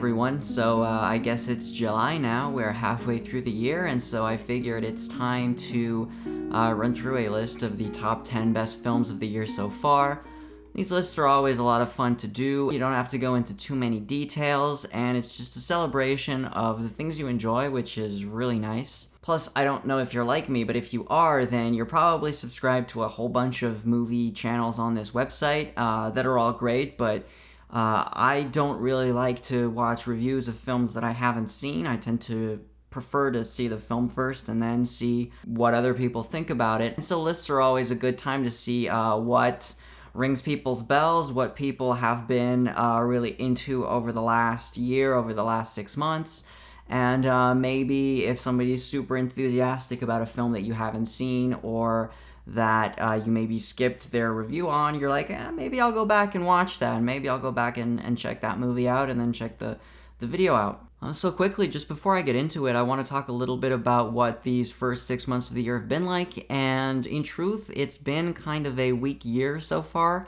everyone. So I guess it's July now. We're halfway through the year, and so I figured it's time to run through a list of the top 10 best films of the year so far. These lists are always a lot of fun to do. You don't have to go into too many details, and it's just a celebration of the things you enjoy, which is really nice. Plus, I don't know if you're like me, but if you are, then you're probably subscribed to a whole bunch of movie channels on this website that are all great, but I don't really like to watch reviews of films that I haven't seen. I tend to prefer to see the film first and then see what other people think about it. And so lists are always a good time to see what rings people's bells, what people have been really into over the last year, over the last 6 months. And maybe if somebody's super enthusiastic about a film that you haven't seen or that you maybe skipped their review on, you're like, maybe I'll go back and watch that, and maybe I'll go back and check that movie out and then check the video out. So quickly, just before I get into it, I want to talk a little bit about what these first 6 months of the year have been like, and in truth, it's been kind of a weak year so far,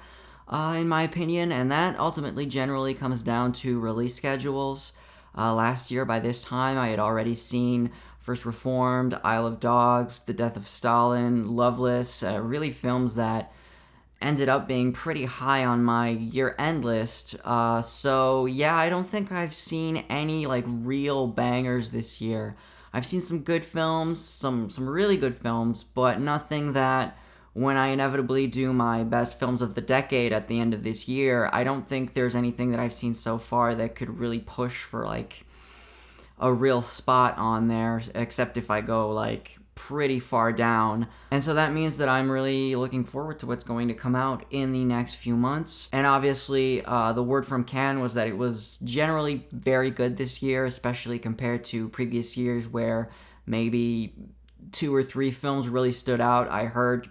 in my opinion, and that ultimately generally comes down to release schedules. Last year, by this time, I had already seen First Reformed, Isle of Dogs, The Death of Stalin, Loveless, really films that ended up being pretty high on my year-end list. So yeah, I don't think I've seen any real bangers this year. I've seen some good films, some really good films, but nothing that when I inevitably do my best films of the decade at the end of this year, I don't think there's anything that I've seen so far that could really push for a real spot on there, except if I go pretty far down. And so that means that I'm really looking forward to what's going to come out in the next few months. And obviously, the word from Cannes was that it was generally very good this year, especially compared to previous years where maybe 2 or 3 films really stood out. I heard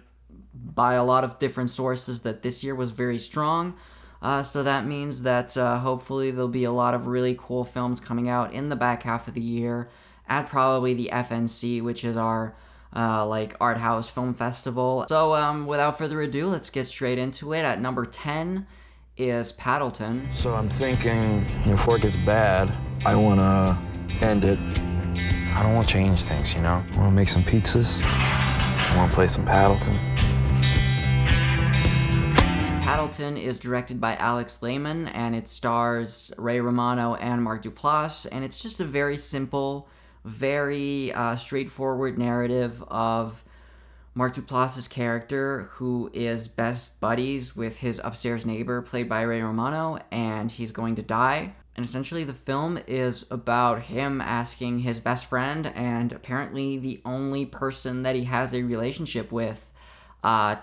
by a lot of different sources that this year was very strong. So that means that hopefully there'll be a lot of really cool films coming out in the back half of the year at probably the FNC, which is our art house film festival. So without further ado, let's get straight into it. At number 10 is Paddleton. So I'm thinking before it gets bad, I want to end it. I don't want to change things, I want to make some pizzas. I want to play some Paddleton. Paddleton is directed by Alex Lehman, and it stars Ray Romano and Mark Duplass, and it's just a very simple, very straightforward narrative of Mark Duplass's character, who is best buddies with his upstairs neighbor, played by Ray Romano, and he's going to die. And essentially the film is about him asking his best friend, and apparently the only person that he has a relationship with,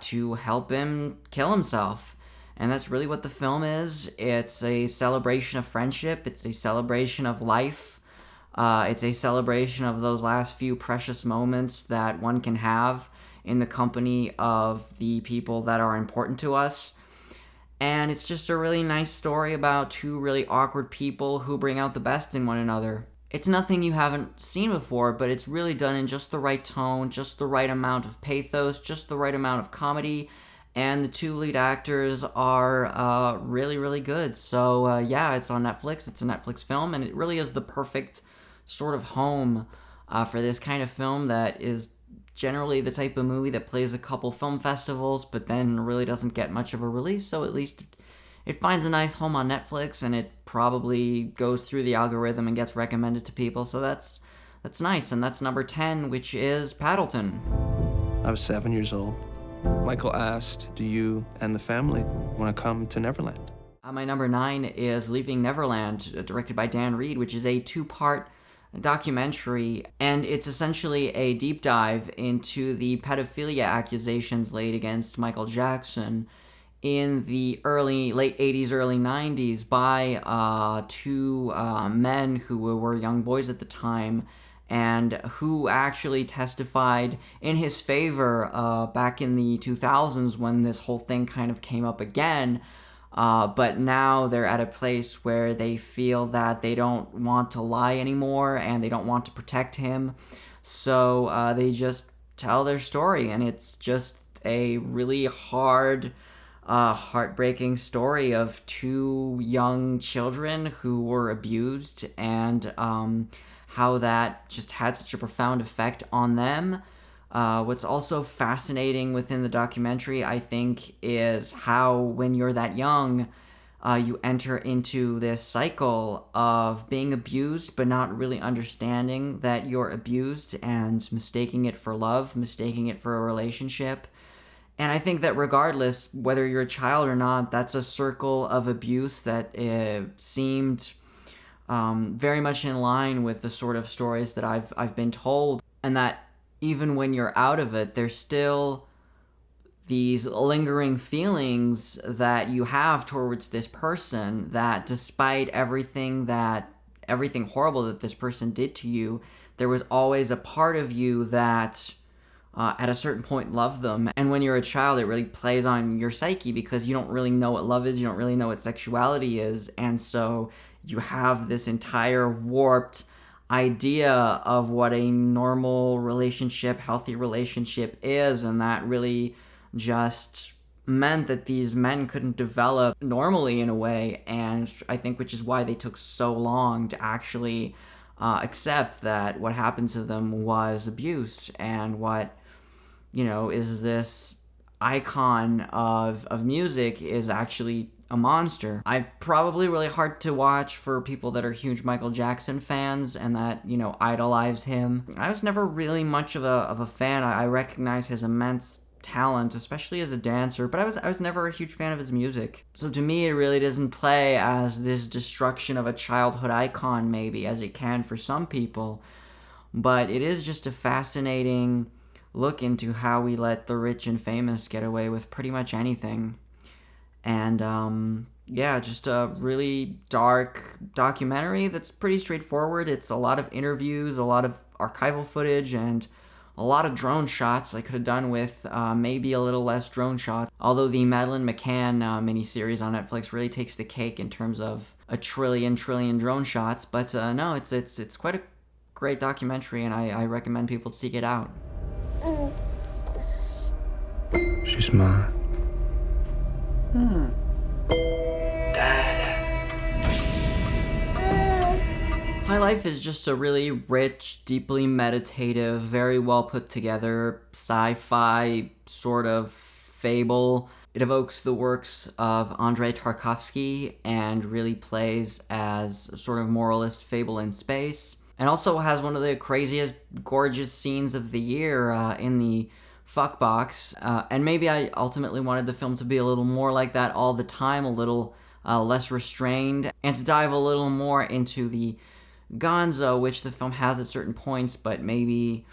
to help him kill himself. And that's really what the film is. It's a celebration of friendship. It's a celebration of life. It's a celebration of those last few precious moments that one can have in the company of the people that are important to us. And it's just a really nice story about 2 really awkward people who bring out the best in one another. It's nothing you haven't seen before, but it's really done in just the right tone, just the right amount of pathos, just the right amount of comedy, and the 2 lead actors are really, really good. So yeah, it's on Netflix. It's a Netflix film, and it really is the perfect sort of home for this kind of film that is generally the type of movie that plays a couple film festivals, but then really doesn't get much of a release, so at least it finds a nice home on Netflix, and it probably goes through the algorithm and gets recommended to people, so that's nice. And that's number 10, which is Paddleton. I was 7 years old. Michael asked, do you and the family want to come to Neverland? My number 9 is Leaving Neverland, directed by Dan Reed, which is a 2-part documentary, and it's essentially a deep dive into the pedophilia accusations laid against Michael Jackson in the late 80s, early 90s by 2 men who were young boys at the time, and who actually testified in his favor back in the 2000s when this whole thing kind of came up again. But now they're at a place where they feel that they don't want to lie anymore and they don't want to protect him. So they just tell their story, and it's just a really hard a heartbreaking story of two young children who were abused, and how that just had such a profound effect on them. What's also fascinating within the documentary, I think, is how when you're that young, you enter into this cycle of being abused but not really understanding that you're abused, and mistaking it for love, mistaking it for a relationship. And I think that regardless, whether you're a child or not, that's a circle of abuse that seemed very much in line with the sort of stories that I've been told. And that even when you're out of it, there's still these lingering feelings that you have towards this person, that despite everything horrible that this person did to you, there was always a part of you that at a certain point loved them. And when you're a child, it really plays on your psyche because you don't really know what love is, you don't really know what sexuality is, and so you have this entire warped idea of what a normal relationship, healthy relationship is, and that really just meant that these men couldn't develop normally in a way, and I think which is why they took so long to actually accept that what happened to them was abuse, and what, is this icon of music is actually a monster. Probably really hard to watch for people that are huge Michael Jackson fans and that, idolize him. I was never really much of a fan. I recognize his immense talent, especially as a dancer, but I was never a huge fan of his music. So to me, it really doesn't play as this destruction of a childhood icon, maybe, as it can for some people. But it is just a fascinating look into how we let the rich and famous get away with pretty much anything. And just a really dark documentary that's pretty straightforward. It's a lot of interviews, a lot of archival footage, and a lot of drone shots. I could have done with maybe a little less drone shots. Although the Madeleine McCann miniseries on Netflix really takes the cake in terms of a trillion drone shots. But no, it's quite a great documentary, and I recommend people seek it out. She's mine. My Life is just a really rich, deeply meditative, very well put together sci-fi sort of fable. It evokes the works of Andrei Tarkovsky and really plays as a sort of moralist fable in space. And also has one of the craziest, gorgeous scenes of the year in the fuck box. And maybe I ultimately wanted the film to be a little more like that all the time, a little less restrained, and to dive a little more into the gonzo, which the film has at certain points, but maybe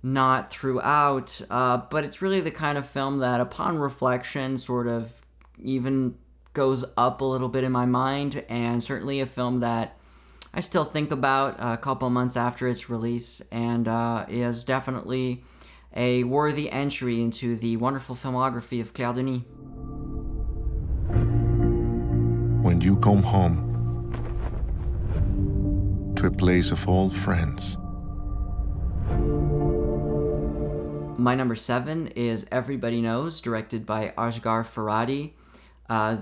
not throughout. But it's really the kind of film that, upon reflection, sort of even goes up a little bit in my mind, and certainly a film that I still think about a couple months after its release, and is definitely a worthy entry into the wonderful filmography of Claire Denis. When you come home to a place of old friends. My number 7 is Everybody Knows, directed by Asghar Farhadi,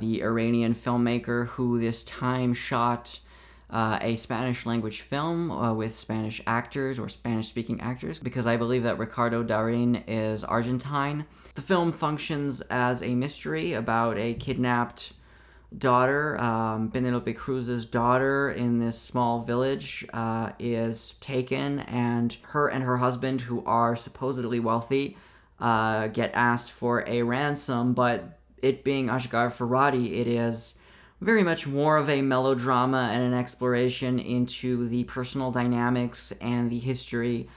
the Iranian filmmaker who this time shot a Spanish language film with Spanish actors or Spanish speaking actors, because I believe that Ricardo Darín is Argentine. The film functions as a mystery about a kidnapped daughter. Penelope Cruz's daughter in this small village is taken, and her husband, who are supposedly wealthy, get asked for a ransom, but it being Asghar Farhadi, it is very much more of a melodrama and an exploration into the personal dynamics and the history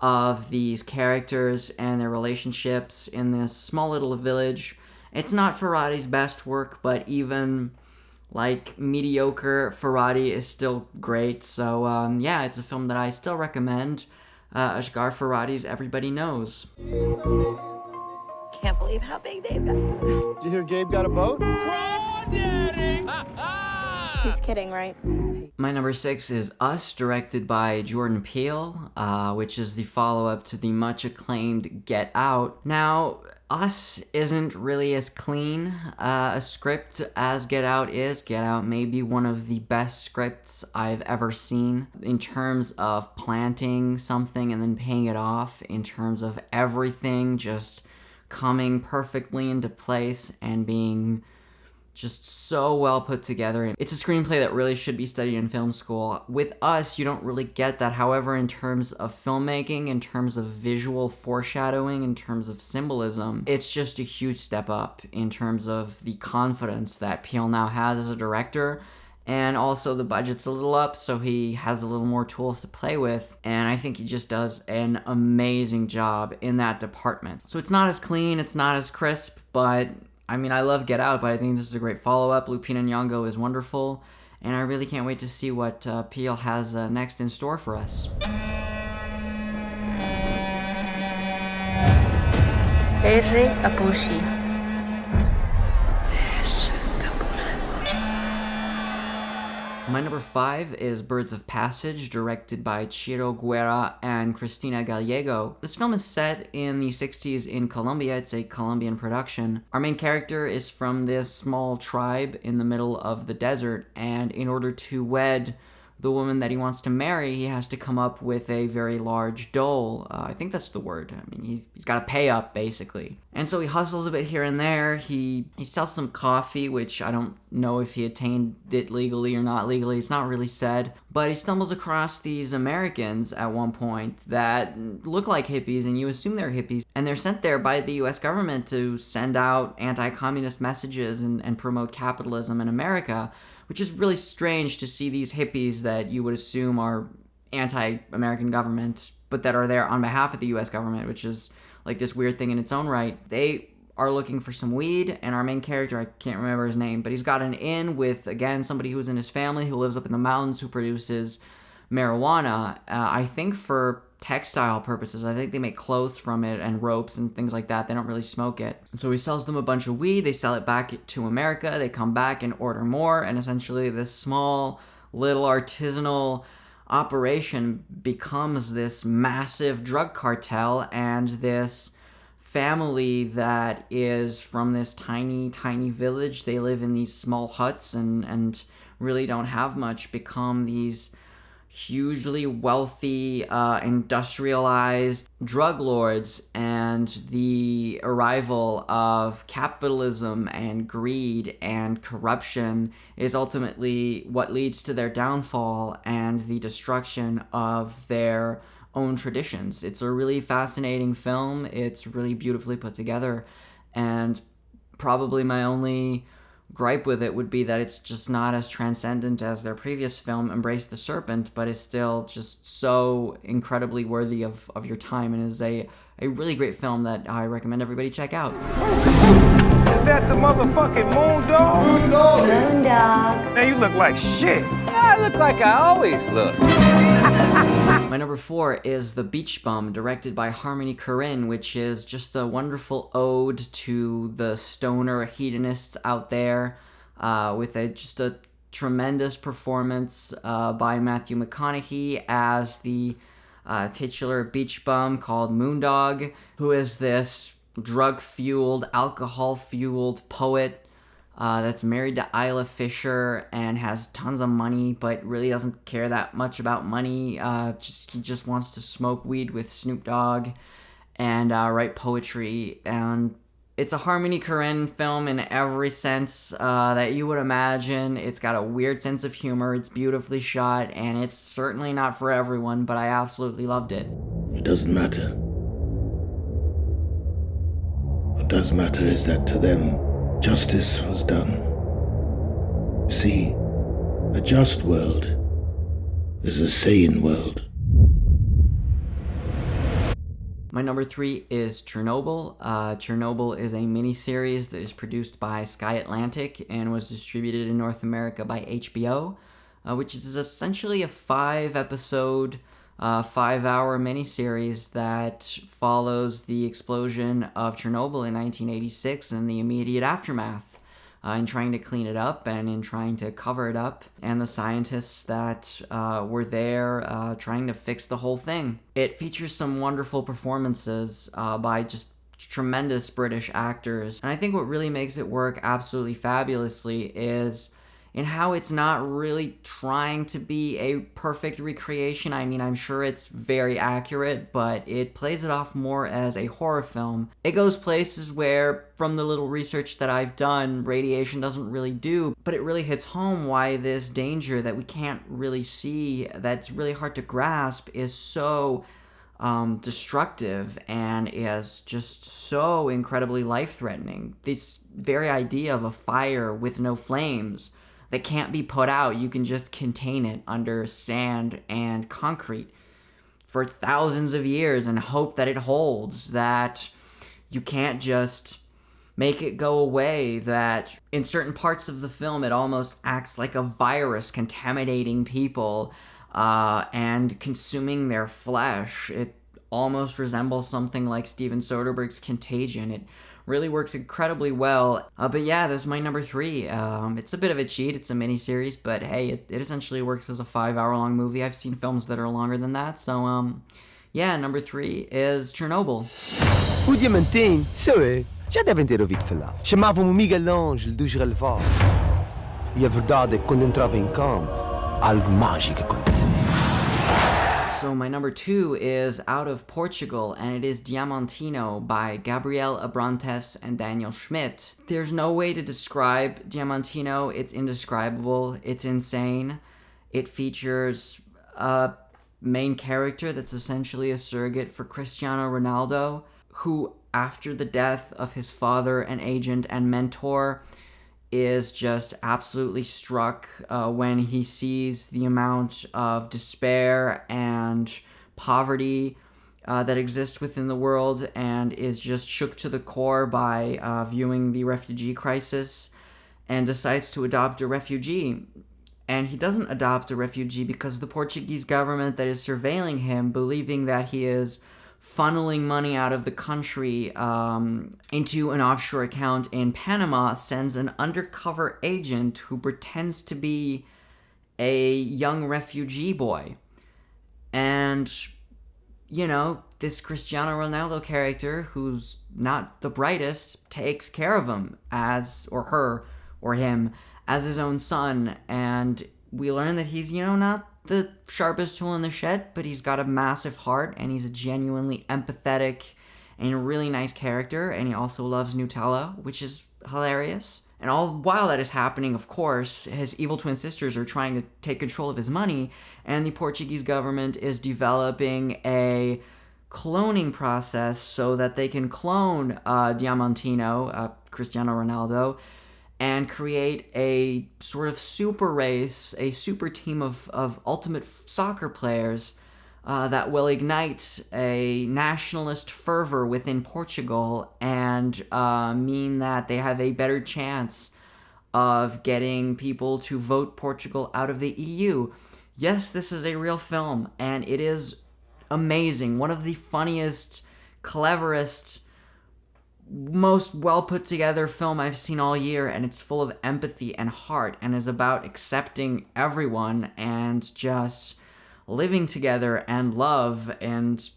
of these characters and their relationships in this small little village. It's not Farhadi's best work, but even mediocre Farhadi is still great. So it's a film that I still recommend. Asghar Farhadi's Everybody Knows. Can't believe how big they've got. Did you hear Gabe got a boat? He's kidding, right? My number 6 is Us, directed by Jordan Peele, which is the follow-up to the much acclaimed Get Out. Now, Us isn't really as clean a script as Get Out is. Get Out may be one of the best scripts I've ever seen in terms of planting something and then paying it off, in terms of everything just coming perfectly into place and being just so well put together. It's a screenplay that really should be studied in film school. With Us, you don't really get that. However, in terms of filmmaking, in terms of visual foreshadowing, in terms of symbolism, it's just a huge step up in terms of the confidence that Peele now has as a director. And also the budget's a little up, so he has a little more tools to play with. And I think he just does an amazing job in that department. So it's not as clean, it's not as crisp, but I mean, I love Get Out, but I think this is a great follow-up. Lupita Nyong'o is wonderful, and I really can't wait to see what Peele has next in store for us. R. Apushi. My number 5 is Birds of Passage, directed by Chiro Guerra and Cristina Gallego. This film is set in the 60s in Colombia. It's a Colombian production. Our main character is from this small tribe in the middle of the desert, and in order to wed the woman that he wants to marry, he has to come up with a very large dole. I think that's the word. I mean, he's got to pay up, basically. And so he hustles a bit here and there. He sells some coffee, which I don't know if he attained it legally or not legally. It's not really said. But he stumbles across these Americans at one point that look like hippies, and you assume they're hippies. And they're sent there by the U.S. government to send out anti-communist messages and promote capitalism in America, which is really strange to see these hippies that you would assume are anti-American government, but that are there on behalf of the U.S. government, which is like this weird thing in its own right. They are looking for some weed, and our main character, I can't remember his name, but he's got an in with, again, somebody who's in his family who lives up in the mountains who produces marijuana, I think for textile purposes. I think they make clothes from it and ropes and things like that. They don't really smoke it. And so he sells them a bunch of weed. They sell it back to America. They come back and order more. And essentially this small little artisanal operation becomes this massive drug cartel, and this family that is from this tiny, tiny village. They live in these small huts and really don't have much, become these hugely wealthy, industrialized drug lords, and the arrival of capitalism and greed and corruption is ultimately what leads to their downfall and the destruction of their own traditions. It's a really fascinating film. It's really beautifully put together, and probably my only gripe with it would be that it's just not as transcendent as their previous film, Embrace the Serpent, but is still just so incredibly worthy of your time, and is a really great film that I recommend everybody check out. Is that the motherfucking Moon Dog? Moon Dog. Man, you look like shit. I look like I always look. My number 4 is The Beach Bum, directed by Harmony Korine, which is just a wonderful ode to the stoner hedonists out there, with just a tremendous performance by Matthew McConaughey as the titular beach bum called Moondog, who is this drug-fueled, alcohol-fueled poet that's married to Isla Fisher and has tons of money, but really doesn't care that much about money. He just wants to smoke weed with Snoop Dogg and write poetry. And it's a Harmony Korine film in every sense that you would imagine. It's got a weird sense of humor. It's beautifully shot, and it's certainly not for everyone, but I absolutely loved it. It doesn't matter. What does matter is that to them, justice was done. See, a just world is a sane world. My number 3 is Chernobyl. Chernobyl is a miniseries that is produced by Sky Atlantic and was distributed in North America by HBO, which is essentially a 5-episode, 5-hour miniseries that follows the explosion of Chernobyl in 1986 and the immediate aftermath, in trying to clean it up and in trying to cover it up, and the scientists that were there trying to fix the whole thing. It features some wonderful performances by just tremendous British actors. And I think what really makes it work absolutely fabulously is in how it's not really trying to be a perfect recreation. I mean, I'm sure it's very accurate, but it plays it off more as a horror film. It goes places where, from the little research that I've done, radiation doesn't really do, but it really hits home why this danger that we can't really see, that's really hard to grasp, is so destructive and is just so incredibly life-threatening. This very idea of a fire with no flames that can't be put out, you can just contain it under sand and concrete for thousands of years and hope that it holds, that you can't just make it go away, that in certain parts of the film it almost acts like a virus contaminating people and consuming their flesh. It almost resembles something like Steven Soderbergh's Contagion. It really works incredibly well. But yeah, this is my number 3. It's a bit of a cheat. It's a miniseries, but hey, it essentially works as a 5-hour-long movie. I've seen films that are longer than that, so yeah, number 3 is Chernobyl. O Diamantine, so já devem ter ouvido falar. Chamavam-me Miguel Ângelo dos Relevados. E a verdade é que quando entrava em campo, algo mágico acontecia. So my number 2 is out of Portugal, and it is Diamantino by Gabriel Abrantes and Daniel Schmidt. There's no way to describe Diamantino. It's indescribable. It's insane. It features a main character that's essentially a surrogate for Cristiano Ronaldo, who, after the death of his father and agent and mentor, is just absolutely struck when he sees the amount of despair and poverty that exists within the world, and is just shook to the core by viewing the refugee crisis, and decides to adopt a refugee. And he doesn't adopt a refugee because the Portuguese government that is surveilling him, believing that he is funneling money out of the country into an offshore account in Panama, sends an undercover agent who pretends to be a young refugee boy. And, you know, this Cristiano Ronaldo character, who's not the brightest, takes care of him as, or her, or him, as his own son. And we learn that he's, you know, not the sharpest tool in the shed, but he's got a massive heart, and he's a genuinely empathetic and a really nice character, and he also loves Nutella, which is hilarious. And all while that is happening, of course, his evil twin sisters are trying to take control of his money, and the Portuguese government is developing a cloning process so that they can clone Diamantino, Cristiano Ronaldo, and create a sort of super race, a super team of ultimate soccer players that will ignite a nationalist fervor within Portugal and mean that they have a better chance of getting people to vote Portugal out of the EU. Yes, this is a real film, and it is amazing. One of the funniest, cleverest, most well put together film I've seen all year, and it's full of empathy and heart, and is about accepting everyone and just living together and love. And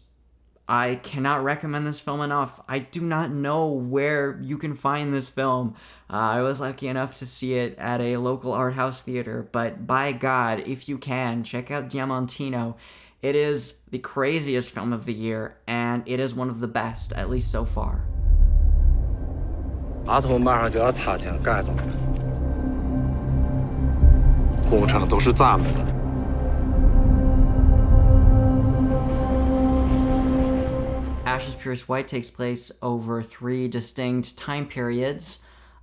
I cannot recommend this film enough. I do not know where you can find this film. I was lucky enough to see it at a local art house theater, but by God, if you can, check out Diamantino. It is the craziest film of the year, and it is one of the best, at least so far. 马桶马上就要擦墙盖上了，工程都是咱们的。Ashes Purest White takes place over 3 distinct time periods.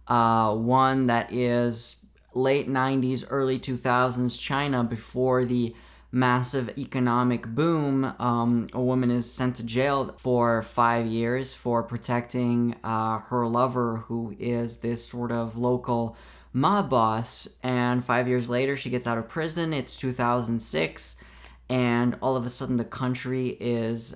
One that is late 90s, early 2000s China, before the massive economic boom. A woman is sent to jail for 5 years for protecting her lover, who is this sort of local mob boss. And 5 years later, she gets out of prison. It's 2006. And all of a sudden, the country is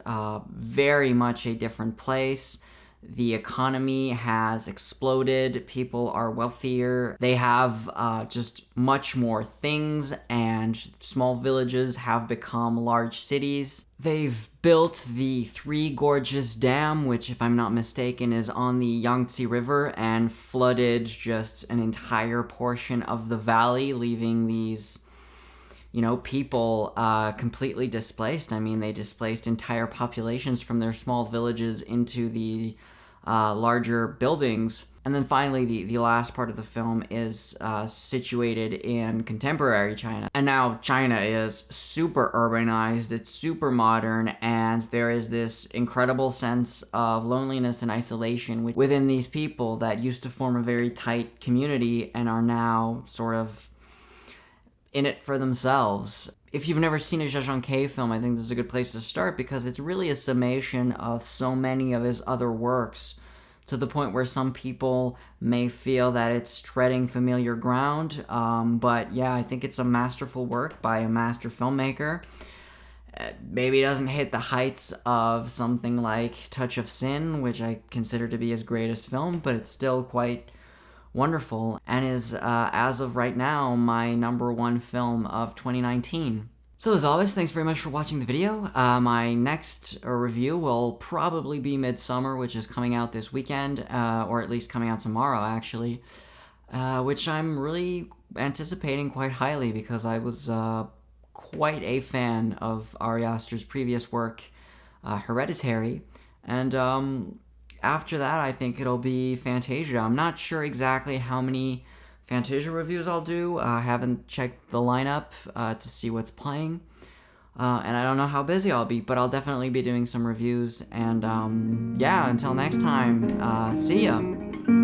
very much a different place. The economy has exploded. People are wealthier. They have just much more things, and small villages have become large cities. They've built the Three Gorges Dam, which, if I'm not mistaken, is on the Yangtze River and flooded just an entire portion of the valley, leaving these, you know, people completely displaced. I mean, they displaced entire populations from their small villages into the larger buildings. And then finally, the last part of the film is situated in contemporary China. And now China is super urbanized, it's super modern, and there is this incredible sense of loneliness and isolation within these people that used to form a very tight community and are now sort of in it for themselves. If you've never seen a Zhang film, I think this is a good place to start because it's really a summation of so many of his other works, to the point where some people may feel that it's treading familiar ground. But yeah, I think it's a masterful work by a master filmmaker. Maybe it doesn't hit the heights of something like Touch of Sin, which I consider to be his greatest film, but it's still quite wonderful, and is, as of right now, my #1 film of 2019. So as always, thanks very much for watching the video. My next review will probably be Midsummer, which is coming out this weekend, or at least coming out tomorrow, actually, which I'm really anticipating quite highly because I was quite a fan of Ari Aster's previous work, Hereditary, and after that, I think it'll be Fantasia. I'm not sure exactly how many Fantasia reviews I'll do. I haven't checked the lineup to see what's playing. And I don't know how busy I'll be, but I'll definitely be doing some reviews. And yeah, until next time, see ya!